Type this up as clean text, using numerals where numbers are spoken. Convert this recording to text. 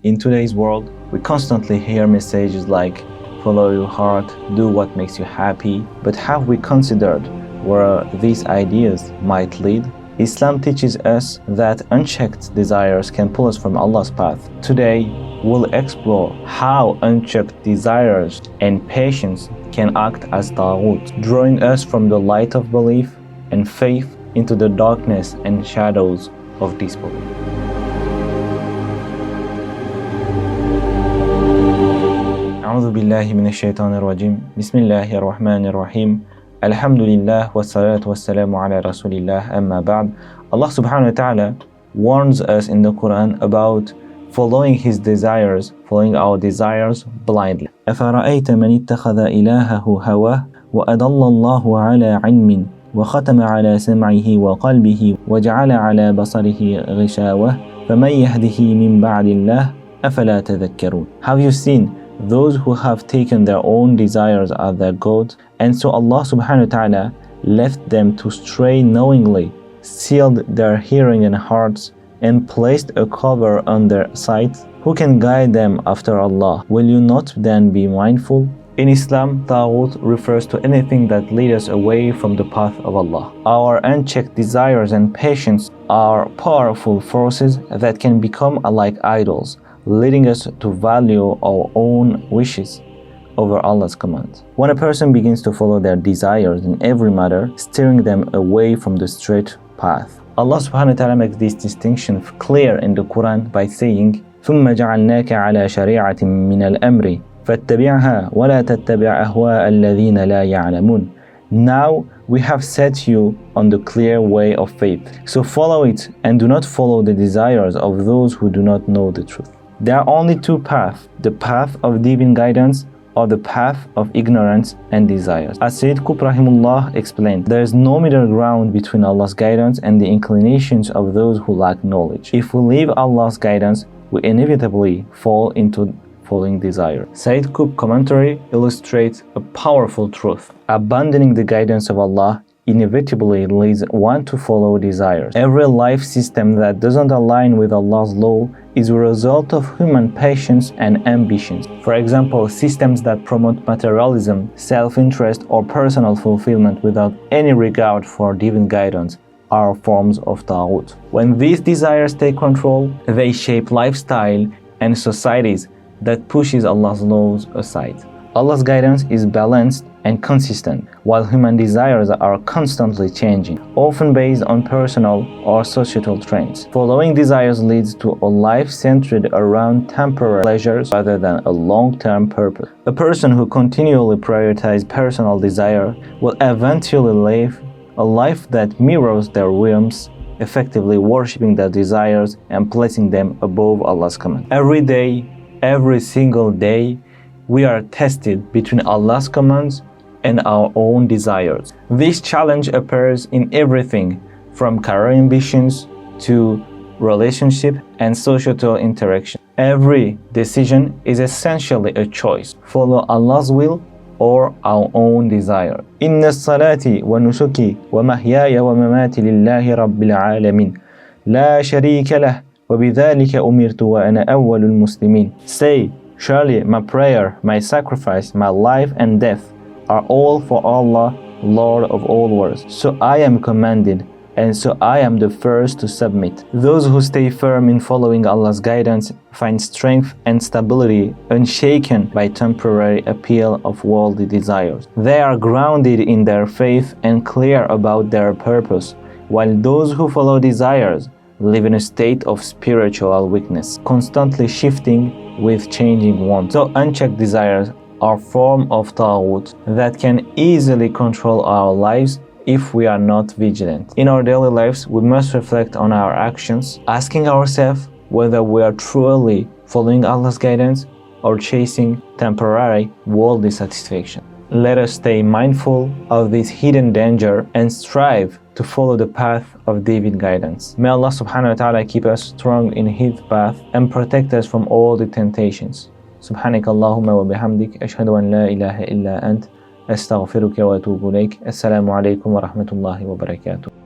In today's world, we constantly hear messages like, follow your heart, do what makes you happy. But have we considered where these ideas might lead? Islam teaches us that unchecked desires can pull us from Allah's path. Today, we'll explore how unchecked desires and patience can act as Taghut, drawing us from the light of belief and faith into the darkness and shadows of disbelief. أعوذ بالله من الشيطان الرجيم بسم الله الرحمن الرحيم الحمد لله والصلاة والسلام على رسول الله أما بعد. Allah subhanahu wa ta'ala warns us in the Quran about following His desires, following our desires blindly. أفرأيت من اتخذ إلهه هواه وأضل الله على علم وختم على سمعه وقلبه وجعل على بصره غشاوة فمن يهده من بعد الله أفلا تذكرون. Have you seen those who have taken their own desires as their God, and so Allah subhanahu wa ta'ala left them to stray knowingly, sealed their hearing and hearts, and placed a cover on their sight? Who can guide them after Allah? Will you not then be mindful? In Islam, Taghut refers to anything that leads us away from the path of Allah. Our unchecked desires and passions are powerful forces that can become like idols, leading us to value our own wishes over Allah's commands. When a person begins to follow their desires in every matter, steering them away from the straight path, Allah subhanahu wa ta'ala makes this distinction clear in the Quran by saying, ثُمَّ جَعَلْنَاكَ عَلَى شَرِيعَةٍ مِّنَ الْأَمْرِ فَاتَّبِعْهَا وَلَا تَتَّبِعْ أَهْوَاءَ الَّذِينَ لَا يَعْلَمُونَ. Now we have set you on the clear way of faith, so follow it and do not follow the desires of those who do not know the truth. There are only two paths, the path of divine guidance or the path of ignorance and desires. As Sayyid Qutb rahimullah explained, there is no middle ground between Allah's guidance and the inclinations of those who lack knowledge. If we leave Allah's guidance, we inevitably fall into following desire. Sayyid Qutb commentary illustrates a powerful truth. Abandoning the guidance of Allah inevitably leads one to follow desires. Every life system that doesn't align with Allah's law is a result of human passions and ambitions. For example, systems that promote materialism, self-interest, or personal fulfillment without any regard for divine guidance are forms of Taghut. When these desires take control, they shape lifestyle and societies that pushes Allah's laws aside. Allah's guidance is balanced and consistent, while human desires are constantly changing, often based on personal or societal trends. Following desires leads to a life centered around temporary pleasures rather than a long-term purpose. A person who continually prioritizes personal desire will eventually live a life that mirrors their whims, effectively worshipping their desires and placing them above Allah's command. Every day, every single day, we are tested between Allah's commands and our own desires. This challenge appears in everything from career ambitions to relationship and societal interaction. Every decision is essentially a choice. Follow Allah's will or our own desire. Inna salati wa nusuki wa mahyaya wa mamati lillahi rabbil alamin. La sharika lah wa bidhalika umirtu wa ana awwalul muslimin. Say, surely my prayer, my sacrifice, my life and death are all for Allah, Lord of all worlds. So I am commanded, and so I am the first to submit. Those who stay firm in following Allah's guidance find strength and stability unshaken by temporary appeal of worldly desires. They are grounded in their faith and clear about their purpose, while those who follow desires live in a state of spiritual weakness, constantly shifting with changing wants. So unchecked desires are a form of Taghut that can easily control our lives if we are not vigilant. In our daily lives, we must reflect on our actions, asking ourselves whether we are truly following Allah's guidance or chasing temporary worldly satisfaction. Let us stay mindful of this hidden danger and strive to follow the path of divine guidance. May Allah subhanahu wa ta'ala keep us strong in His path and protect us from all the temptations. سبحانك اللهم وبحمدك أشهد أن لا إله إلا أنت أستغفرك وأتوب إليك. السلام عليكم ورحمة الله وبركاته.